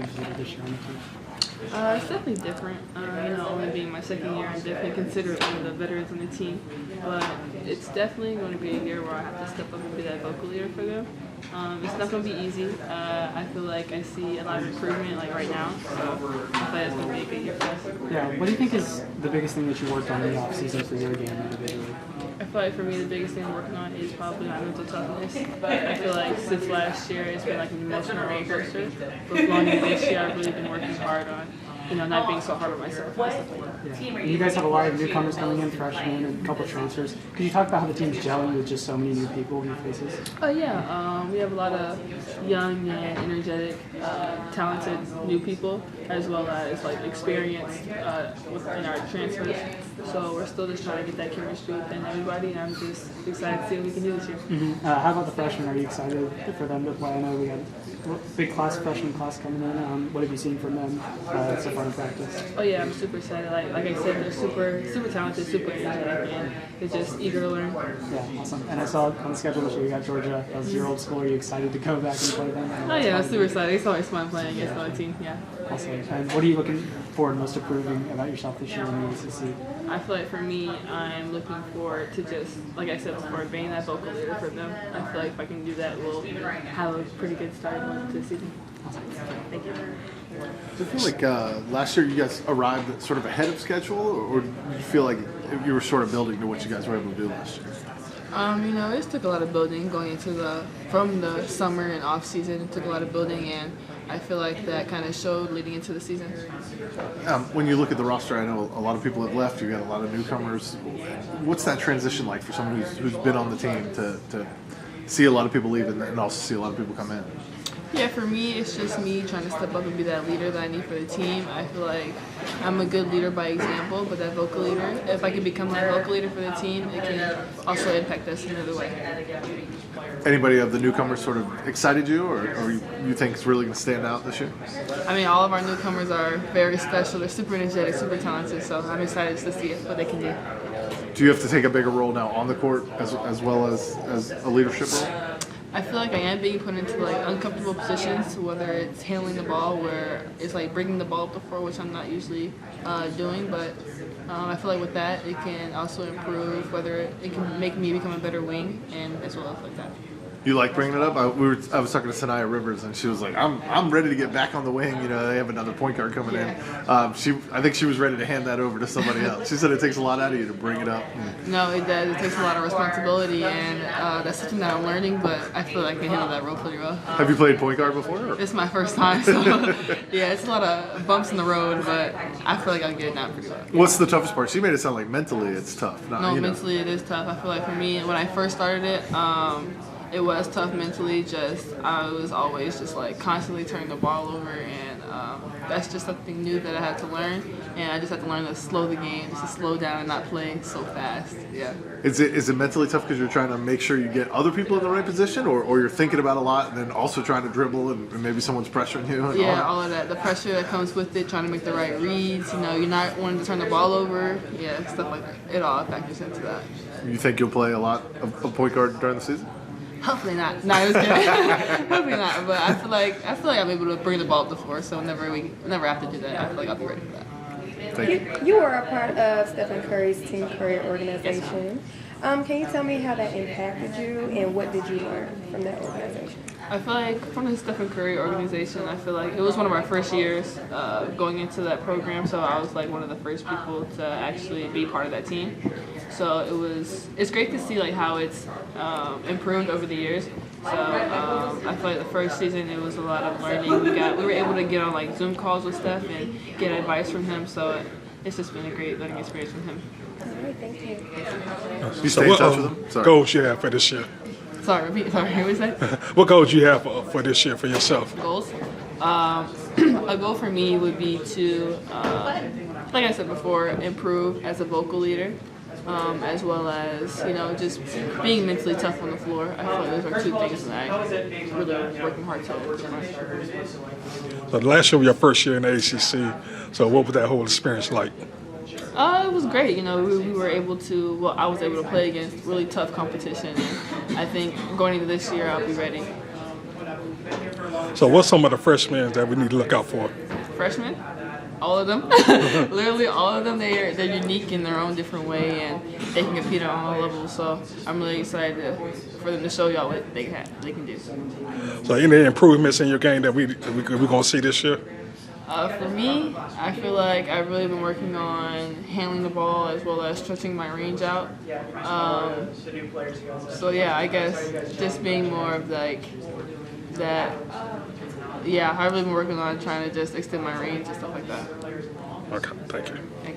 consider this year on the team? It's definitely different. Only being my second year, I'm definitely considered one of the veterans on the team. But it's definitely going to be a year where I have to step up and be that vocal leader for them. It's not going to be easy. I feel like I see a lot of improvement like right now. So I feel like it's going to be a good year for us. Yeah, what do you think is the biggest thing that you worked on in the offseason for your game individually? I feel like for me, the biggest thing I'm working on is probably my mental toughness. I feel like since last year, it's been like an emotional roller coaster. But going into this year, I've really been working hard on, not being so hard on myself. Yeah. You guys have a lot of newcomers coming in, freshmen, and a couple of transfers. Could you talk about how the team's gelling with just so many new people in your faces? Oh yeah, we have a lot of young and energetic, talented new people, as well as like experienced within our transfers. So we're still just trying to get that chemistry within everybody, and I'm just excited to see what we can do this year. Mm-hmm. How about the freshmen? Are you excited for them to play? I know we had a big freshman class coming in. What have you seen from them so far in practice? Oh yeah, I'm super excited. Like I said, they're super talented, super energetic, and they're just eager to learn. Yeah, awesome. And I saw on the schedule this year you got Georgia. That was your old school. Are you excited to go back and play them? Oh yeah, I'm super excited. It's always fun playing against the other team. Yeah. Awesome. And what are you looking forward most improving about yourself this year in the ACC? I feel like for me, I'm looking forward to just, like I said before, being that vocal leader for them. I feel like if I can do that, we'll have a pretty good start to the season. Thank you. Do you feel like last year you guys arrived sort of ahead of schedule, or do you feel like you were sort of building to what you guys were able to do last year? It took a lot of building going into from the summer and off season. It took a lot of building, and I feel like that kind of showed leading into the season. When you look at the roster, I know a lot of people have left. You got a lot of newcomers. What's that transition like for someone who's been on the team to see a lot of people leave and also see a lot of people come in? Yeah, for me, it's just me trying to step up and be that leader that I need for the team. I feel like I'm a good leader by example, but that vocal leader, if I can become that vocal leader for the team, it can also impact us in another way. Anybody of the newcomers sort of excited you, or you think is really going to stand out this year? All of our newcomers are very special. They're super energetic, super talented, so I'm excited to see what they can do. Do you have to take a bigger role now on the court as well as a leadership role? I feel like I am being put into like uncomfortable positions, whether it's handling the ball, where it's like bringing the ball up the floor, which I'm not usually doing. But I feel like with that, it can also improve, whether it can make me become a better wing, and as well as like that. You like bringing it up? I was talking to Sanaya Rivers, and she was like, "I'm ready to get back on the wing. They have another point guard coming in." I think she was ready to hand that over to somebody else. She said it takes a lot out of you to bring it up. No, it does. It takes a lot of responsibility, and that's something that I'm learning. But I feel like I can handle that role pretty well. Have you played point guard before? Or? It's my first time, so yeah, it's a lot of bumps in the road, but I feel like I'll get it down pretty well. What's the toughest part? She made it sound like mentally it's tough. Mentally it is tough. I feel like for me, when I first started it. It was tough mentally. I was always just like constantly turning the ball over, and that's just something new that I had to learn. And I just had to learn to slow the game, just to slow down and not play so fast. Yeah. Is it mentally tough because you're trying to make sure you get other people in the right position, or you're thinking about a lot and then also trying to dribble and maybe someone's pressuring you? Yeah, all of that. The pressure that comes with it, trying to make the right reads. You're not wanting to turn the ball over. Yeah, stuff like that. It all factors into that. You think you'll play a lot of point guard during the season? Hopefully not. No, I was kidding. Hopefully not. But I feel like I'm able to bring the ball up the floor. So whenever have to do that, I feel like I'll be ready for that. Thank you. You were a part of Stephen Curry's Team Curry organization. Can you tell me how that impacted you, and what did you learn from that organization? I feel like from the Stephen Curry organization, I feel like it was one of our first years going into that program, so I was like one of the first people to actually be part of that team. So it's great to see like how it's improved over the years. So I feel like the first season it was a lot of learning. We were able to get on like Zoom calls with Steph and get advice from him. So it's just been a great learning experience from him. All right, thank you. You stay in touch with him? Sorry. Goals you have for this year? Sorry, what was that? What goals you have for this year for yourself? Goals? A goal for me would be to, like I said before, improve as a vocal leader, as well as, just being mentally tough on the floor. I feel like those are two things that I'm really working hard to learn. So last year was your first year in the ACC, so what was that whole experience like? It was great. We were able to, I was able to play against really tough competition, and I think going into this year I'll be ready. So what's some of the freshmen that we need to look out for? Freshmen, all of them, literally all of them. They're unique in their own different way, and they can compete on all levels. So I'm really excited for them to show y'all what they can do. So any improvements in your game that we're going to see this year? For me, I feel like I've really been working on handling the ball as well as stretching my range out. So yeah, I guess just being more of like that. Yeah, I've really been working on trying to just extend my range and stuff like that. Okay, thank you. Thank you.